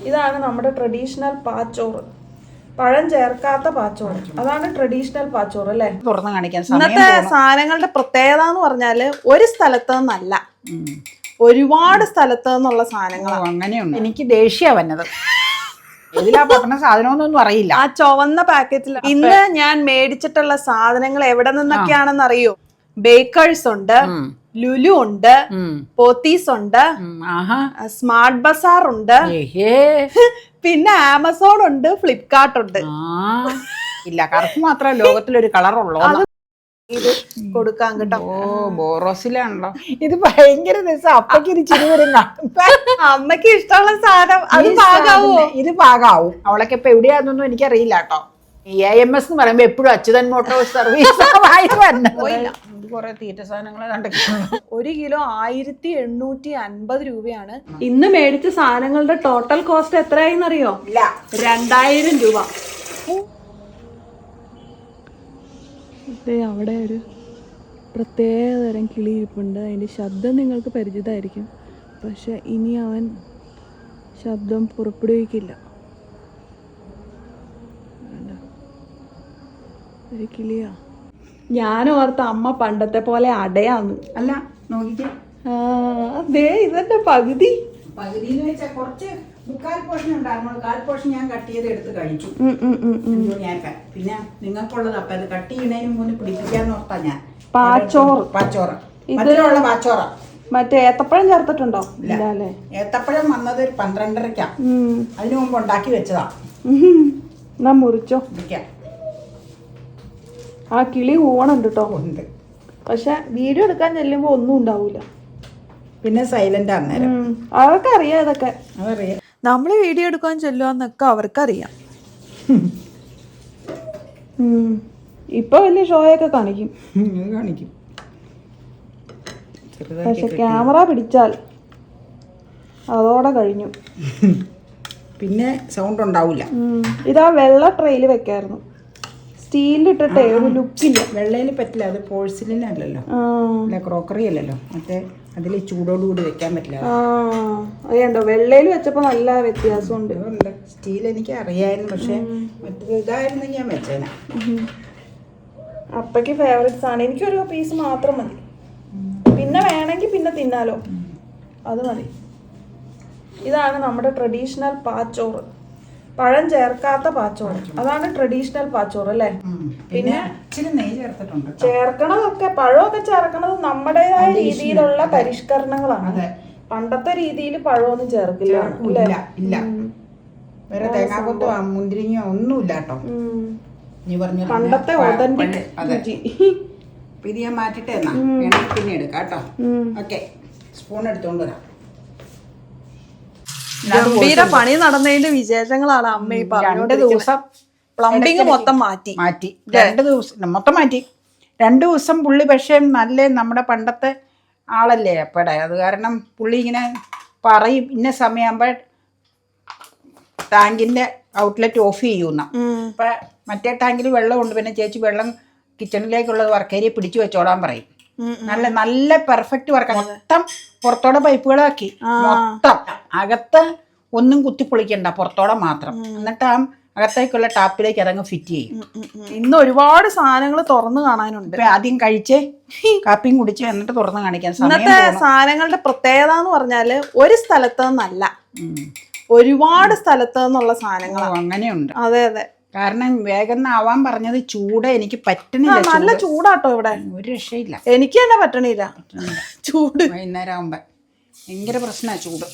ഇതാണ് നമ്മുടെ ട്രഡീഷണൽ പാച്ചോറ്, പഴം ചേർക്കാത്ത പാച്ചോറ്. അതാണ് ട്രഡീഷണൽ പാച്ചോറ് അല്ലേ? തുറന്ന് കാണിക്കാൻ ഇന്നത്തെ സാധനങ്ങളുടെ പ്രത്യേകത എന്ന് പറഞ്ഞാല് ഒരു സ്ഥലത്ത് നിന്നല്ല, ഒരുപാട് സ്ഥലത്ത് നിന്നുള്ള സാധനങ്ങളാണ്. അങ്ങനെയുണ്ട്. എനിക്ക് ദേഷ്യ വന്നത് ഇതിലാ പൊട്ടുന്ന സാധനമൊന്നും അറിയില്ല. ആ ചുവന്ന പാക്കറ്റിൽ ഇന്ന് ഞാൻ മേടിച്ചിട്ടുള്ള സാധനങ്ങൾ എവിടെ നിന്നൊക്കെയാണെന്ന് അറിയോ? ബേക്കേഴ്സ് ഉണ്ട്, ലുലു ഉണ്ട്, പോത്തീസ് ഉണ്ട്, സ്മാർട്ട് ബസാർ ഉണ്ട്, പിന്നെ ആമസോൺ ഉണ്ട്, ഫ്ലിപ്കാർട്ട് ഉണ്ട്. ഇല്ല, കറുപ്പ് മാത്രമേ ലോകത്തിലൊരു കളറുള്ളൂ. ഇത് കൊടുക്കാൻ കേട്ടോ. ഓ, ബോറോസിലാണല്ലോ ഇത്. ഭയങ്കര രസം. അപ്പക്ക് ഇത് ചിരി വരും. അമ്മക്ക് ഇഷ്ടമുള്ള സാധനം അത് പാകാവോ? ഇത് പാകാവും. അവളൊക്കെ ഇപ്പൊ എവിടെയാണെന്നൊന്നും എനിക്കറിയില്ല കേട്ടോ. AMS എന്ന് പറയുമ്പോ എപ്പോഴും അച്യുതൻ മോട്ടോർ സർവീസ് കുറെ തീറ്റ സാധനങ്ങൾ. 1 കിലോ 1850 രൂപയാണ്. ഇന്ന് മേടിച്ച സാധനങ്ങളുടെ ടോട്ടൽ കോസ്റ്റ് എത്രയായിന്നറിയോ? 2000 രൂപ. അവിടെ ഒരു പ്രത്യേകതരം കിളി ഇരിപ്പുണ്ട്. അതിൻ്റെ ശബ്ദം നിങ്ങൾക്ക് പരിചിതമായിരിക്കും, പക്ഷെ ഇനി അവൻ ശബ്ദം പുറപ്പെടുവിക്കില്ല. ഒരു കിളിയാ. ഞാൻ ഓർത്ത അമ്മ പണ്ടത്തെ പോലെ അടയാന്ന്. അല്ല, നോക്കിക്കേ. അതേ ഇതെന്റെ പകുതി എന്ന് വെച്ചാൽ കുറച്ച് മുക്കാൽ പോർഷൻ ഉണ്ടായിരുന്നു. കാൽ പോർഷൻ ഞാൻ കട്ട് ചെയ്ത് എടുത്ത് കഴിച്ചു. പിന്നെ നിങ്ങൾക്കുള്ളത് അപ്പൊ അത് കട്ട് ചെയ്യുന്നതിന് മുന്നേ പിടിപ്പിക്കാന്ന് ഓർത്താ ഞാൻ. പാച്ചോറ് ഇതിലുള്ള പാച്ചോറ. മറ്റേ ഏത്തപ്പഴം ചേർത്തിട്ടുണ്ടോ? ഇല്ലല്ലേ. ഏത്തപ്പഴം വന്നത് ഒരു 12:30. അതിനു മുമ്പ് ഉണ്ടാക്കി വെച്ചതാ. എന്നാ മുറിച്ചോ. ആ കിളി ഊണുണ്ട് കേട്ടോ. ഉണ്ട്, പക്ഷെ വീഡിയോ എടുക്കാൻ ചെല്ലുമ്പോ ഒന്നും ഉണ്ടാവൂല. പിന്നെ സൈലന്റ് അന്നേരം. അവർക്കറിയാം ഇതൊക്കെ. അതറിയാം. നമ്മള് വീഡിയോ എടുക്കാൻ ചെല്ലുവാന്നൊക്കെ അവർക്കറിയാം. ഇപ്പൊ വലിയ ഷോയൊക്കെ കാണിക്കും. പക്ഷെ ക്യാമറ പിടിച്ചാൽ അതോടെ കഴിഞ്ഞു. പിന്നെ സൗണ്ട് ഉണ്ടാവില്ല. ഇതാ വെള്ള ട്രെയില് വെക്കായിരുന്നു. സ്റ്റീലിട്ടിട്ടേ ഒരു ലുക്കില്ല. വെള്ളയിൽ പറ്റില്ല, അത് പോഴ്സിലല്ലോ, അല്ല ക്രോക്കറി അല്ലല്ലോ. മറ്റേ അതിൽ ചൂടോടുകൂടി വെക്കാൻ പറ്റില്ല. അതുണ്ടോ വെള്ളയിൽ വെച്ചപ്പോ നല്ല വ്യത്യാസമുണ്ട്. സ്റ്റീൽ എനിക്ക് അറിയായിരുന്നു, പക്ഷെ മറ്റൊരു ഇതായിരുന്നു ഞാൻ വെച്ചേനെ. അപ്പയ്ക്ക് ഫേവറേറ്റ്സ് ആണ്. എനിക്കൊരു പീസ് മാത്രം മതി, പിന്നെ വേണമെങ്കിൽ പിന്നെ തിന്നാലോ, അത് മതി. ഇതാണ് നമ്മുടെ ട്രഡീഷണൽ പാച്ചോറ്, പഴം ചേർക്കാത്ത പാച്ചോറ്. അതാണ് ട്രഡീഷണൽ പാച്ചോറ് അല്ലേ? പിന്നെ ഇച്ചിരി നെയ്യ് ചേർത്തിട്ടുണ്ട്. ചേർക്കണതൊക്കെ പഴമൊക്കെ ചേർക്കണത് നമ്മുടേതായ രീതിയിലുള്ള പരിഷ്കരണങ്ങളാണ്. പണ്ടത്തെ രീതിയിൽ പഴമൊന്നും ചേർക്കില്ല. ഇല്ല, വേറെ തേങ്ങാക്കൊത്തോ മുന്തിരിങ്ങയോ ഒന്നുമില്ല കേട്ടോ. നീ പറഞ്ഞു പണ്ടത്തെ ഒതന്റിക് രുചി. ഇത് ഞാൻ മാറ്റിട്ട് എന്നാ പിന്നെ എടുക്കാം കേട്ടോ. ഓക്കെ, സ്പൂൺ എടുത്തോണ്ട് വരാം. ഗംഭീര പണി നടന്നതിന്റെ വിശേഷങ്ങളാണ് അമ്മ ഈ പറഞ്ഞോണ്ട്. 2 ദിവസം പ്ലംബിങ് മൊത്തം മാറ്റി 2 ദിവസം മൊത്തം മാറ്റി. 2 ദിവസം പുള്ളി പക്ഷേ നല്ല നമ്മുടെ പണ്ടത്തെ ആളല്ലേ അപ്പടെ. അത് കാരണം പുള്ളി ഇങ്ങനെ പറയും ഇന്ന സമയമാകുമ്പോൾ ടാങ്കിന്റെ ഔട്ട്ലെറ്റ് ഓഫ് ചെയ്യുന്ന. അപ്പൊ മറ്റേ ടാങ്കിൽ വെള്ളമുണ്ട്. പിന്നെ ചേച്ചി വെള്ളം കിച്ചണിലേക്കുള്ളത് വർക്കേരിയെ പിടിച്ചു വെച്ചോടാൻ പറയും. നല്ല നല്ല പെർഫെക്റ്റ് വർക്ക്. മൊത്തം പുറത്തോടെ പൈപ്പുകളാക്കി, മൊത്തം അകത്ത് ഒന്നും കുത്തിപ്പൊളിക്കണ്ട, പുറത്തോടെ മാത്രം. എന്നിട്ട് ആ അകത്തേക്കുള്ള ടാപ്പിലേക്ക് അതങ്ങ് ഫിറ്റ് ചെയ്യും. ഇന്ന് ഒരുപാട് സാധനങ്ങൾ തുറന്നു കാണാനുണ്ട്. ആദ്യം കഴിച്ച് കാപ്പിയും കുടിച്ച് എന്നിട്ട് തുറന്ന് കാണിക്കാൻ. ഇന്നത്തെ സാധനങ്ങളുടെ പ്രത്യേകത എന്ന് പറഞ്ഞാല് ഒരു സ്ഥലത്ത് നിന്നല്ല, ഒരുപാട് സ്ഥലത്ത് നിന്നുള്ള സാധനങ്ങളാണ്. അങ്ങനെയുണ്ട്. അതെ അതെ. കാരണം വേഗം ആവാൻ പറഞ്ഞത് ചൂട് എനിക്ക് പറ്റണില്ല. നല്ല ചൂടാട്ടോ ഇവിടെ, ഒരു രക്ഷയില്ല. എനിക്ക് തന്നെ പറ്റണില്ല ചൂട്. വൈകുന്നേരം ആവുമ്പോ ഭയങ്കര പ്രശ്നമാണ് ചൂട്.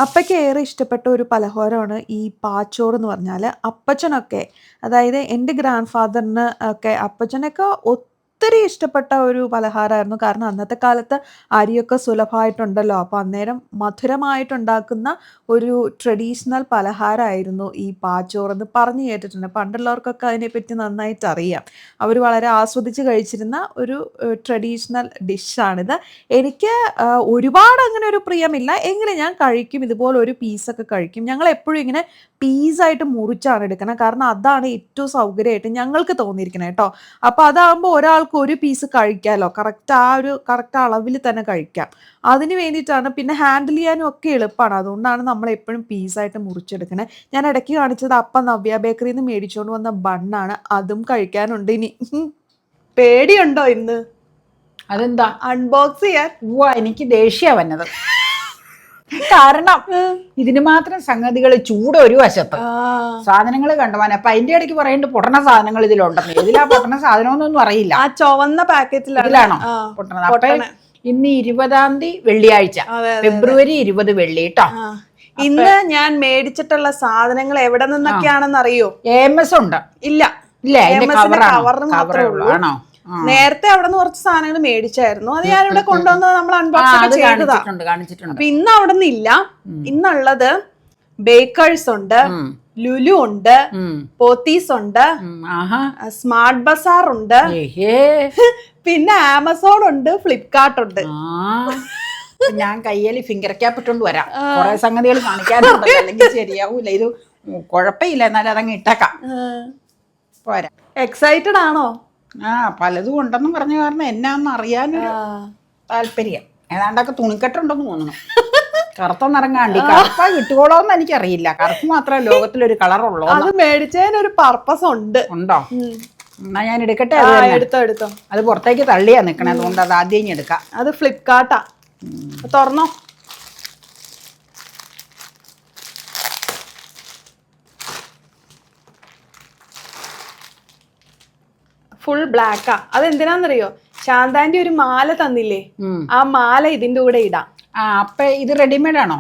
അപ്പയ്ക്ക് ഏറെ ഇഷ്ടപ്പെട്ട ഒരു പലഹാരമാണ് ഈ പാച്ചോറ് എന്ന് പറഞ്ഞാൽ. അപ്പച്ചനൊക്കെ, അതായത് എൻ്റെ ഗ്രാൻഡ് ഫാദറിന് ഒക്കെ അപ്പച്ചനൊക്കെ ഒത്തിരി ഇഷ്ടപ്പെട്ട ഒരു പലഹാരമായിരുന്നു. കാരണം അന്നത്തെ കാലത്ത് അരിയൊക്കെ സുലഭമായിട്ടുണ്ടല്ലോ. അപ്പോൾ അന്നേരം മധുരമായിട്ടുണ്ടാക്കുന്ന ഒരു ട്രഡീഷണൽ പലഹാരമായിരുന്നു ഈ പാച്ചോറെന്ന് പറഞ്ഞു കേട്ടിട്ടുണ്ട്. പണ്ടുള്ളവർക്കൊക്കെ അതിനെപ്പറ്റി നന്നായിട്ട് അറിയാം. അവർ വളരെ ആസ്വദിച്ച് കഴിച്ചിരുന്ന ഒരു ട്രഡീഷണൽ ഡിഷാണിത്. എനിക്ക് ഒരുപാട് അങ്ങനെ ഒരു പ്രിയമില്ല, എങ്കിലും ഞാൻ കഴിക്കും. ഇതുപോലെ ഒരു പീസൊക്കെ കഴിക്കും. ഞങ്ങൾ എപ്പോഴും ഇങ്ങനെ പീസായിട്ട് മുറിച്ചാണ് എടുക്കണം, കാരണം അതാണ് ഏറ്റവും സൗകര്യമായിട്ട് ഞങ്ങൾക്ക് തോന്നിയിരിക്കുന്നത് കേട്ടോ. അപ്പോൾ അതാകുമ്പോൾ ഒരാൾക്ക് നമുക്ക് ഒരു പീസ് കഴിക്കാമല്ലോ, കറക്റ്റ് അളവിൽ തന്നെ കഴിക്കാം. അതിന് വേണ്ടിയിട്ടാണ്. പിന്നെ ഹാൻഡിൽ ചെയ്യാനും ഒക്കെ എളുപ്പമാണ്. അതുകൊണ്ടാണ് നമ്മൾ എപ്പോഴും പീസായിട്ട് മുറിച്ചെടുക്കണേ. ഞാൻ ഇടയ്ക്ക് കാണിച്ചത് അപ്പം നവ്യ ബേക്കറിയിൽ നിന്ന് മേടിച്ചുകൊണ്ട് വന്ന ബണ്ണാണ്. അതും കഴിക്കാനുണ്ട് ഇനി. പേടിയുണ്ടോ ഇന്ന്? അതെന്താ അൺബോക്സ് ചെയ്യാൻ? എനിക്ക് ദേഷ്യ വന്നത്. കാരണം ഇതിന് മാത്രം സംഗതികൾ ചൂട് ഒരു വശത്ത്, സാധനങ്ങൾ കണ്ടുപോകാൻ. അപ്പൊ അതിന്റെ ഇടയ്ക്ക് പറയുന്നുണ്ട് പൊട്ടണ സാധനങ്ങൾ ഇതിലുണ്ടെന്ന്. ഇതിലാ പൊട്ടണ സാധനമൊന്നും അറിയില്ല. ആ ചുവന്ന പാക്കറ്റിലാണോ പൊട്ടണത്? അപ്പൊ ഇന്ന് 20-ാം തീയതി വെള്ളിയാഴ്ച, ഫെബ്രുവരി 20 വെള്ളി കേട്ടോ. ഇന്ന് ഞാൻ മേടിച്ചിട്ടുള്ള സാധനങ്ങൾ എവിടെ നിന്നൊക്കെയാണെന്ന് അറിയോ? AMS ഉണ്ട്. ഇല്ല, കവറിന് മാത്രമേ ഉള്ളൂ. ആണോ? നേരത്തെ അവിടെ നിന്ന് കുറച്ച് സാധനങ്ങൾ മേടിച്ചായിരുന്നു. അത് ഞാൻ ഇവിടെ കൊണ്ടുവന്നത് നമ്മൾ അൺബോക്സ് കാണിച്ചിട്ടുണ്ട്. അപ്പൊ ഇന്ന് അവിടെ നിന്ന് ഇല്ല. ഇന്നുള്ളത് ബേക്കേഴ്സ് ഉണ്ട്, ലുലു ഉണ്ട്, പോത്തീസ് ഉണ്ട്, സ്മാർട്ട് ബസാർ ഉണ്ട്, പിന്നെ ആമസോൺ ഉണ്ട്, ഫ്ലിപ്കാർട്ട് ഉണ്ട്. ഞാൻ കയ്യിൽ ഫിംഗർ ക്യാപ്പ് ഇട്ടുകൊണ്ട് വരാം. കുറെ സംഗതികൾ കാണിക്കാനുണ്ട്, അല്ലെങ്കിൽ ശരിയാവൂല. ഇത് കുഴപ്പമില്ല, എന്നാലും അതങ്ങ് ഇട്ടേക്കാം. പോരാ. എക്സൈറ്റഡ് ആണോ? പലതും ഉണ്ടെന്ന് പറഞ്ഞ കാരണം എന്നാന്ന് അറിയാനൊരു താല്പര്യം. ഏതാണ്ടൊക്കെ തുണിക്കെട്ടുണ്ടെന്ന് തോന്നുന്നു. കറുത്ത നിറം കാണ്ടി. കറുപ്പ കിട്ടുകോളോന്ന് എനിക്കറിയില്ല. കറുപ്പ് മാത്രമേ ലോകത്തിലൊരു കളറുള്ളൂ. അത് മേടിച്ചതിനൊരു പർപ്പസ് ഉണ്ടോ? എന്നാ ഞാൻ എടുക്കട്ടെ? എടുത്തോ. അത് പുറത്തേക്ക് തള്ളിയാ നിക്കണേ, അതുകൊണ്ട് അത് ആദ്യം എടുക്കാം. അത് ഫ്ലിപ്കാർട്ടാ. തുറന്നോ. ഫുൾ ബ്ലാക്കാ. അതെന്തിനാന്നറിയോ? ശാന്താന്റെ ഒരു മാല തന്നില്ലേ, ആ മാല ഇതിന്റെ കൂടെ ഇടാം. അപ്പൊ ഇത് റെഡിമെയ്ഡ് ആണോ?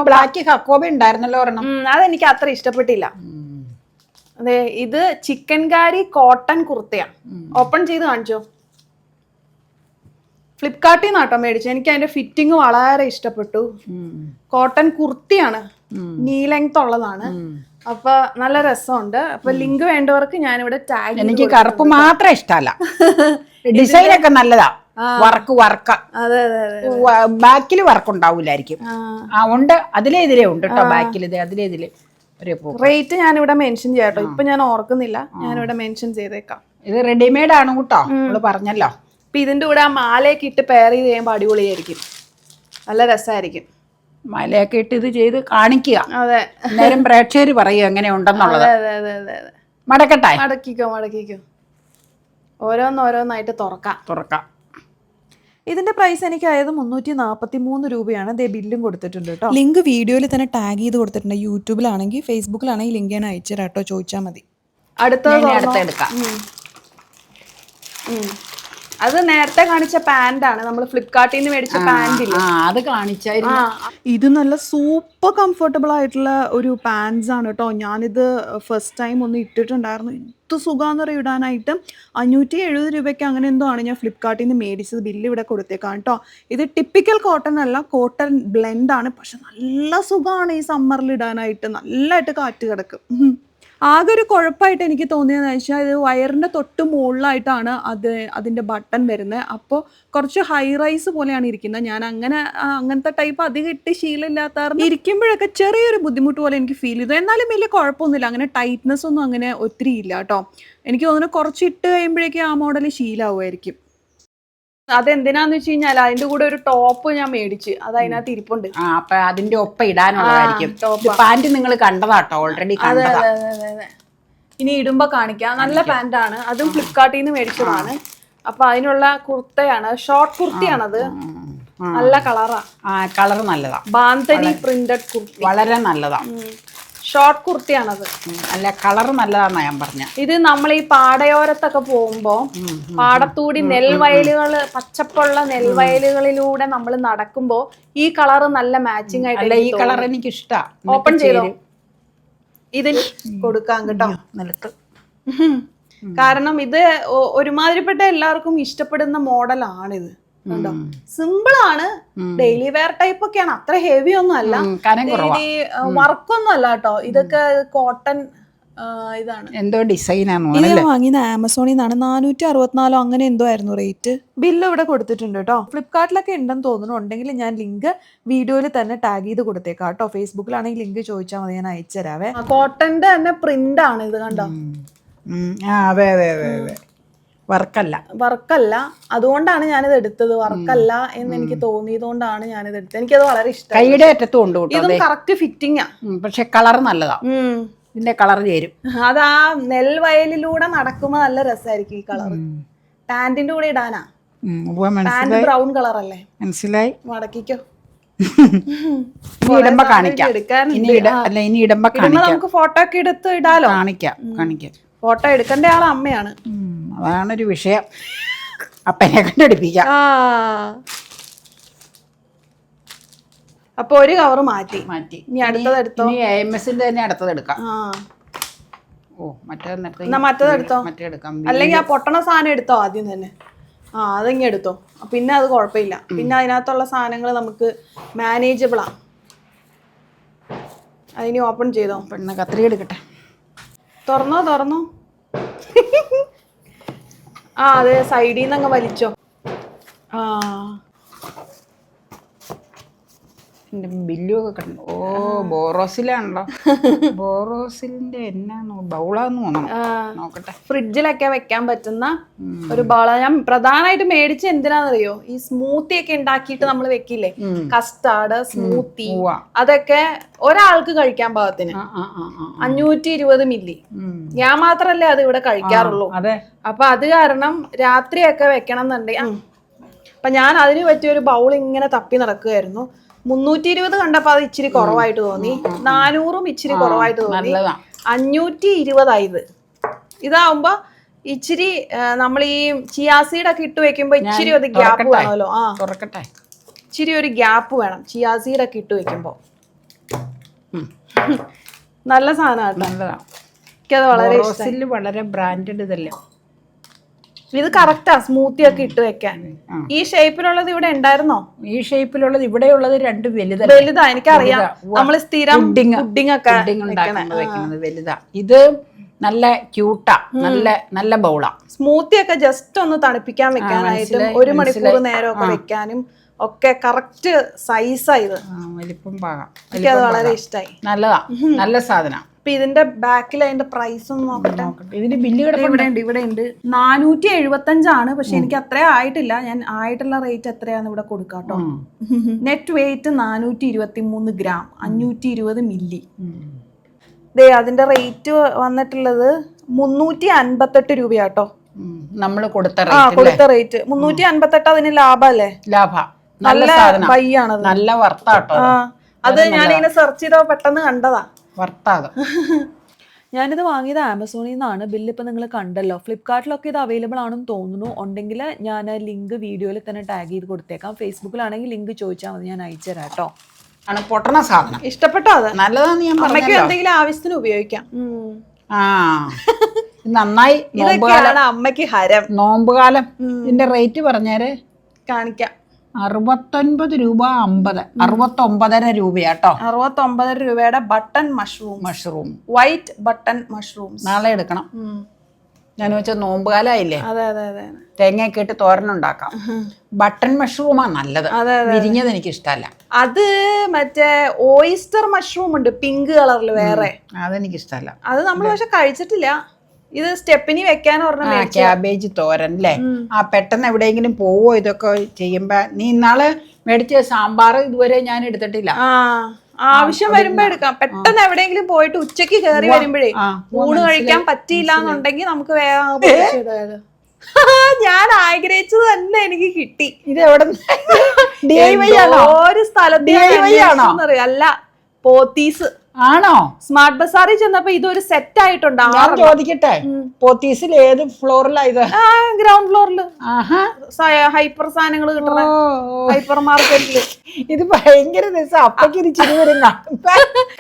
ബ്ലാക്ക് ഹക്കോബ ഉണ്ടായിരുന്നല്ലോ ഒരെണ്ണം. അതെനിക്ക് അത്ര ഇഷ്ടപ്പെട്ടില്ല. അതെ, ഇത് ചിക്കൻകാരി കോട്ടൺ കുർത്തയാ. ഓപ്പൺ ചെയ്ത് കാണിച്ചോ. ഫ്ലിപ്കാർട്ടിൽ നിന്നാട്ടോ മേടിച്ചു. എനിക്ക് അതിന്റെ ഫിറ്റിംഗ് വളരെ ഇഷ്ടപ്പെട്ടു. കോട്ടൺ കുർത്തിയാണ്, നീ ലെങ്ത് ഉള്ളതാണ്. അപ്പൊ നല്ല രസമുണ്ട്. അപ്പൊ ലിങ്ക് വേണ്ടവർക്ക് ഞാനിവിടെ ടാഗ്. എനിക്ക് കറുപ്പ് മാത്രം ഇഷ്ടമല്ല, ഡിസൈൻ ഒക്കെ നല്ലതാ. വർക്ക് അതെ ബാക്കിൽ വർക്ക് ഉണ്ടാവൂലായിരിക്കും. ഉണ്ട്, അതിലെതിരെ ഉണ്ട് കേട്ടോ. ബാക്കിൽ അതിലെതിരെ റേറ്റ് ഞാനിവിടെ മെൻഷൻ ചെയ്യാട്ടോ. ഇപ്പൊ ഞാൻ ഓർക്കുന്നില്ല, ഞാനിവിടെ മെൻഷൻ ചെയ്തേക്കാം. ഇത് റെഡിമെയ്ഡ് ആണ് കേട്ടോ, നമ്മള് പറഞ്ഞല്ലോ. അപ്പൊ ഇതിന്റെ കൂടെ ആ മാലയൊക്കെ ഇട്ട് പെയർ ചെയ്ത് കഴിയുമ്പോൾ അടിപൊളിയായിരിക്കും, നല്ല രസമായിരിക്കും. മലയൊക്കെ ഇട്ട് ഇത് ചെയ്ത് കാണിക്കുക. അതെ, നേരം പ്രേക്ഷകർ പറയും എങ്ങനെ ഉണ്ടെന്നുള്ളത്. മടക്കട്ടെ? മടക്കിക്കോ. ഓരോന്നായിട്ട് തുറക്കാം. ഇതിന്റെ പ്രൈസ് എനിക്കായത് 343 രൂപയാണ്. ദേ ബില്ലും കൊടുത്തിട്ടുണ്ട് കേട്ടോ. ലിങ്ക് വീഡിയോയിൽ തന്നെ ടാഗ് ചെയ്ത് കൊടുത്തിട്ടുണ്ട്. യൂട്യൂബിലാണെങ്കിൽ ഫേസ്ബുക്കിലാണെങ്കിൽ ലിങ്ക് ഞാൻ അയച്ചു തരാം കേട്ടോ, ചോദിച്ചാൽ മതി. അടുത്തെടുക്കാം. അത് നേരത്തെ കാണിച്ച പാന്റ് ആണ്, നമ്മൾ ഫ്ലിപ്കാർട്ടിൽ നിന്ന് മേടിച്ച പാന്റ്. അത് കാണിച്ചായിരുന്നു. ഇത് നല്ല സൂപ്പർ കംഫർട്ടബിൾ ആയിട്ടുള്ള ഒരു പാൻസ് ആണ് കേട്ടോ. ഞാനിത് ഫസ്റ്റ് ടൈം ഒന്ന് ഇട്ടിട്ടുണ്ടായിരുന്നു. എന്ത് സുഖാന്ന് പറയും ഇടാനായിട്ട്. 570 രൂപയ്ക്ക് അങ്ങനെ എന്തോ ആണ് ഞാൻ ഫ്ലിപ്കാർട്ടിൽ നിന്ന് മേടിച്ചത്. ബില്ല് ഇവിടെ കൊടുത്തേക്കാം കേട്ടോ. ഇത് ടിപ്പിക്കൽ കോട്ടൺ അല്ല, കോട്ടൺ ബ്ലെൻഡ് ആണ്. പക്ഷെ നല്ല സുഖമാണ് ഈ സമ്മറിൽ ഇടാനായിട്ട്. നല്ലതായിട്ട് കാറ്റ് കിടക്കും. ആകെ ഒരു കുഴപ്പമായിട്ട് എനിക്ക് തോന്നിയതെന്ന് വെച്ചാൽ ഇത് വയറിൻ്റെ തൊട്ട് മുകളിലായിട്ടാണ് അതിൻ്റെ ബട്ടൺ വരുന്നത്. അപ്പോൾ കുറച്ച് ഹൈ റൈസ് പോലെയാണ് ഇരിക്കുന്നത്. ഞാൻ അങ്ങനത്തെ ടൈപ്പ് അധികം ഇട്ട് ശീലമില്ലാത്ത ഇരിക്കുമ്പോഴൊക്കെ ചെറിയൊരു ബുദ്ധിമുട്ട് പോലെ എനിക്ക് ഫീൽ ചെയ്തു. എന്നാലും വലിയ കുഴപ്പമൊന്നുമില്ല, അങ്ങനെ ടൈറ്റ്നെസ് ഒന്നും അങ്ങനെ ഒത്തിരി ഇല്ല കേട്ടോ. എനിക്ക് തോന്നുന്നു കുറച്ച് ഇട്ട് കഴിയുമ്പോഴേക്കും ആ മോഡൽ ശീലമാവുമായിരിക്കും. അതെന്തിനാന്ന് വെച്ച് കഴിഞ്ഞാൽ അതിന്റെ കൂടെ ഒരു ടോപ്പ് ഞാൻ മേടിച്ച്, അത് അതിനകത്ത് ഇരിപ്പുണ്ട്. അപ്പൊ അതിന്റെ ഒപ്പം ഇടാനുള്ളതായിരിക്കും. പാന്റ് നിങ്ങൾ കണ്ടതാട്ടോ ഓൾറെഡി. അതെ. ഇനി ഇടുമ്പോ കാണിക്കാം. നല്ല പാന്റാണ്, അതും ഫ്ലിപ്കാർട്ടിൽ നിന്ന് മേടിച്ചതാണ്. അപ്പൊ അതിനുള്ള കുർത്തയാണ്, ഷോർട്ട് കുർത്തിയാണത്. നല്ല കളറാ. കളർ നല്ലതാ. ബാന്തനി പ്രിന്റഡ് കുർത്തി, വളരെ നല്ലതാ. ഷോർട്ട് കുർത്തിയാണത്. അല്ല, കളർ നല്ലതാന്നാ ഞാൻ പറഞ്ഞ. ഇത് നമ്മൾ ഈ പാടയോരത്തൊക്കെ പോകുമ്പോ, പാടത്തൂടി നെൽവയലുകള്, പച്ചപ്പുള്ള നെൽവയലുകളിലൂടെ നമ്മൾ നടക്കുമ്പോ ഈ കളറ് നല്ല മാച്ചിങ് ആയിട്ട്. ഈ കളർ എനിക്ക് ഇഷ്ടാ. ഓപ്പൺ ചെയ്തോ. ഇതിന് കൊടുക്കാം കേട്ടോ നിലത്ത്. കാരണം ഇത് ഒരുമാതിരിപ്പെട്ട എല്ലാവർക്കും ഇഷ്ടപ്പെടുന്ന മോഡലാണിത്. കണ്ടോ, സിമ്പിൾ ആണ്, ഡെയിലി വെയർ ടൈപ്പ് ഒക്കെയാണ്, അത്ര ഹെവി ഒന്നും അല്ല, വർക്കൊന്നും അല്ല കേട്ടോ. ഇതൊക്കെ കോട്ടൺ ഇതാണ്, എന്തോ ഡിസൈനാണ്. ഇത് വാങ്ങിയത് ആമസോണിൽ നിന്നാണ്. 464 അങ്ങനെ എന്തോ ആയിരുന്നു റേറ്റ്. ബില്ല് ഇവിടെ കൊടുത്തിട്ടുണ്ട് കേട്ടോ. ഫ്ലിപ്കാർട്ടിലൊക്കെ ഉണ്ടെന്ന് തോന്നുന്നു. ഉണ്ടെങ്കിൽ ഞാൻ ലിങ്ക് വീഡിയോയിൽ തന്നെ ടാഗ് ചെയ്ത് കൊടുത്തേക്കാം കേട്ടോ. ഫേസ്ബുക്കിലാണെങ്കിൽ ലിങ്ക് ചോദിച്ചാൽ മതി, ഞാൻ അയച്ചു തരാവേ. കോട്ടന്റെ തന്നെ പ്രിന്റ് ആണ് ഇത്, കണ്ടോ. വർക്കല്ല. അതുകൊണ്ടാണ് ഞാനിത് എടുത്തത്. വർക്കല്ല എന്ന് എനിക്ക് തോന്നിയതുകൊണ്ടാണ് ഞാനിത് എടുത്തത്. എനിക്കത് വളരെ ഇഷ്ടം. കൈയുടെ അറ്റത്തും ഉണ്ട് കേട്ടോ. ഇതും കറക്റ്റ് ഫിറ്റിംഗാ. പക്ഷെ കളർ നല്ലതാ. ഇതിന്റെ കളർ ചേരും. അതാ നെൽവയലിലൂടെ നടക്കുമ്പോ നല്ല രസമായിരിക്കും ഈ കളർ. പാന്റിന്റെ കൂടെ ഇടാനാ. പാന്റ് ബ്രൗൺ കളർ അല്ലേ? മനസ്സിലായി. മടക്കിക്കോ. ഇടുമ്പോ കാണിക്കാം. ഇനി ഇടുമ്പോ നമുക്ക് ഫോട്ടോ ഒക്കെ എടുത്ത് ഇടാലോ. കാണിക്കാം. ഫോട്ടോ എടുക്കേണ്ട ആള് അമ്മയാണ്. അതാണൊരു വിഷയം. അപ്പനെ കണ്ടുപിടിപ്പിക്കാം. അപ്പൊ ഒരു കവർ മാറ്റി. ഇനി അടുത്തത് എടുത്തോ. AMSന്റെ തന്നെ അടുത്തത് എടുക്കാം. മറ്റേത് എടുത്തോ. അല്ലെങ്കിൽ ആ പൊട്ടണ സാധനം എടുത്തോ ആദ്യം തന്നെ. അതെങ്ങനെ എടുത്തോ. പിന്നെ അത് കുഴപ്പമില്ല. പിന്നെ അതിനകത്തുള്ള സാധനങ്ങൾ നമുക്ക് മാനേജബിളാ. അതിനി ഓപ്പൺ ചെയ്തോ. പെണ്ണ് കത്രിക എടുക്കട്ടെ. തുറന്നോ. അതെ, സൈഡിൽ നിന്ന് അങ്ങ് വലിച്ചോ. എന്റെ ബില്ലും ഒക്കെ കണ്ടു. ബോറോസിലാണല്ലോ. ബോറോസിലിന്റെ എന്നാണോ ബൗളാന്ന് തോന്നണം. നോക്കട്ടെ. ഫ്രിഡ്ജിലൊക്കെ വെക്കാൻ പറ്റുന്ന ഒരു ബൗള. ഞാൻ പ്രധാനമായിട്ട് മേടിച്ച് എന്തിനാന്നറിയോ, ഈ സ്മൂത്തി ഒക്കെ ഉണ്ടാക്കിയിട്ട് നമ്മൾ വെക്കില്ലേ, കസ്റ്റാർഡ് സ്മൂത്തി, അതൊക്കെ ഒരാൾക്ക് കഴിക്കാൻ പാകത്തിന് 520 മില്ലി. ഞാൻ മാത്രല്ലേ അത് ഇവിടെ കഴിക്കാറുള്ളൂ. അപ്പൊ അത് കാരണം രാത്രിയൊക്കെ വെക്കണം എന്നുണ്ടെങ്കിൽ അപ്പൊ ഞാൻ അതിന് പറ്റിയൊരു ബൗൾ ഇങ്ങനെ തപ്പി നടക്കുകയായിരുന്നു. 320 കണ്ടപ്പോ അത് ഇച്ചിരി കുറവായിട്ട് തോന്നി. 400 ഇച്ചിരി കുറവായിട്ട് തോന്നി. 520 ഇതാവുമ്പോ ഇച്ചിരി നമ്മൾ ഈ ചിയാസീഡ് ഒക്കെ ഇട്ട് വെക്കുമ്പോ ഇച്ചിരി ഒരു ഗ്യാപ്പ് വേണമല്ലോ. ഇച്ചിരി ഒരു ഗ്യാപ്പ് വേണം ചിയാസീഡ് ഒക്കെ ഇട്ട് വെക്കുമ്പോ. നല്ല സാധനമാണ്. എനിക്കത് വളരെ ഇഷ്ടം. വളരെ ബ്രാൻഡഡ് ഇതല്ലേ. ഇത് കറക്റ്റാ സ്മൂത്തി ഒക്കെ ഇട്ട് വെക്കാൻ. ഈ ഷേപ്പിലുള്ളത് ഇവിടെ ഉണ്ടായിരുന്നോ? ഈ ഷേപ്പിലുള്ളത് ഇവിടെയുള്ളത് 2 വലുതാ. എനിക്കറിയാം. നമ്മള് സ്ഥിരം പുഡിംഗ് ഒക്കെ വെക്കുന്നത് വലുതാ. ഇത് നല്ല ക്യൂട്ടാ. നല്ല ബൗളാ. സ്മൂത്തി ഒക്കെ ജസ്റ്റ് ഒന്ന് തണുപ്പിക്കാൻ വെക്കാനായിട്ടും 1 മണിക്കൂർ നേരമൊക്കെ വെക്കാനും ഒക്കെ കറക്റ്റ് സൈസാ ഇത്. വലിപ്പം പാകാം. എനിക്കത് വളരെ ഇഷ്ടമായി. നല്ലതാ. നല്ല സാധനം. അപ്പൊ ഇതിന്റെ ബാക്കിൽ അതിന്റെ പ്രൈസ് ഒന്ന് നോക്കട്ടെ. ഇതിന്റെ ബില്ല് ഇവിടെ ഉണ്ട് 475 പക്ഷെ എനിക്ക് അത്ര ആയിട്ടില്ല. ഞാൻ ആയിട്ടുള്ള റേറ്റ് എത്രയാന്ന് ഇവിടെ കൊടുക്കാട്ടോ. Net weight 423 gram 520 milli. അതിന്റെ റേറ്റ് വന്നിട്ടുള്ളത് 358 രൂപയാട്ടോ. നമ്മള് കൊടുത്ത റേറ്റ് 358. അതിന് ലാഭല്ലേ? നല്ല ബൈയാണത്. നല്ല വർത്താട്ടോ. അത് ഞാനിങ്ങനെ സെർച്ച് ചെയ്തപ്പോ പെട്ടെന്ന് കണ്ടതാ. ഞാനിത് വാങ്ങിയത് ആമസോണിൽ നിന്നാണ്. ബില്ല് ഇപ്പം നിങ്ങൾ കണ്ടല്ലോ. ഫ്ലിപ്കാർട്ടിലൊക്കെ ഇത് അവൈലബിൾ ആണെന്ന് തോന്നുന്നു. ഉണ്ടെങ്കിൽ ഞാൻ ലിങ്ക് വീഡിയോയിൽ തന്നെ ടാഗ് ചെയ്ത് കൊടുത്തേക്കാം. ഫേസ്ബുക്കിലാണെങ്കിൽ ലിങ്ക് ചോദിച്ചാൽ മതി, ഞാൻ അയച്ചു തരാം കേട്ടോ. പൊട്ടണ സാധനം ഇഷ്ടപ്പെട്ടോ? അത് നല്ലതാന്ന് ഞാൻ അമ്മയ്ക്ക് എന്തെങ്കിലും ആവശ്യത്തിന് ഉപയോഗിക്കാം. നന്നായി. ഇതൊക്കെയാണ് അമ്മയ്ക്ക് ഹരം. നോമ്പുകാലം. ഇതിന്റെ റേറ്റ് പറഞ്ഞേരെ കാണിക്കാം. 69 രൂപ 50. 69.5 രൂപയാട്ടോ. 69 രൂപയുടെ button mushroom white button mushroom. നാളെ എടുക്കണം. ഞാൻ വെച്ചാൽ നോമ്പുകാലായില്ലേ. അതെ. തേങ്ങയൊക്കെ ഇട്ട് തോരനുണ്ടാക്കാം. ബട്ടൺ മഷ്റൂമാ നല്ലത്. വിരിഞ്ഞത് എനിക്ക് ഇഷ്ടമല്ല. അത് മറ്റേ ഓയിസ്റ്റർ മഷ്റൂം ഉണ്ട് പിങ്ക് കളറിൽ വേറെ. അതെനിക്ക് ഇഷ്ടമല്ല. അത് നമ്മൾ പക്ഷെ കഴിച്ചിട്ടില്ല. ഇത് സ്റ്റെപ്പിനി വെക്കാൻ പറഞ്ഞ ക്യാബേജ് തോരൻ അല്ലേ. പെട്ടെന്ന് എവിടെയെങ്കിലും പോവോ ഇതൊക്കെ ചെയ്യുമ്പോ. നീ ഇന്നാള് മേടിച്ച സാമ്പാർ ഇതുവരെ ഞാൻ എടുത്തിട്ടില്ല. ആവശ്യം വരുമ്പോ എടുക്കാം. പെട്ടെന്ന് എവിടെയെങ്കിലും പോയിട്ട് ഉച്ചക്ക് കയറി വരുമ്പോഴേ ഊണ് കഴിക്കാൻ പറ്റിയില്ല എന്നുണ്ടെങ്കിൽ നമുക്ക് വേഗം ഞാൻ ആഗ്രഹിച്ചത് തന്നെ എനിക്ക് കിട്ടി. ഇത് എവിടെ ഒരു സ്ഥലത്ത് അല്ല, പോത്തീസ് ആണോ? സ്മാർട്ട് ബസാറിൽ ചെന്നപ്പോ ഇതൊരു സെറ്റ് ആയിട്ടുണ്ട്. ഞാൻ ചോദിക്കട്ടെ, പോത്തീസിൽ ഏത് ഫ്ലോറിലായത്? ഗ്രൗണ്ട് ഫ്ലോറില് ഹൈപ്പർ സാധനങ്ങൾ കിട്ടണ ഹൈപ്പർ മാർക്കറ്റില്. ഇത് ഭയങ്കര രസം. അപ്പൊക്ക് ഇരിച്ചിരി വരും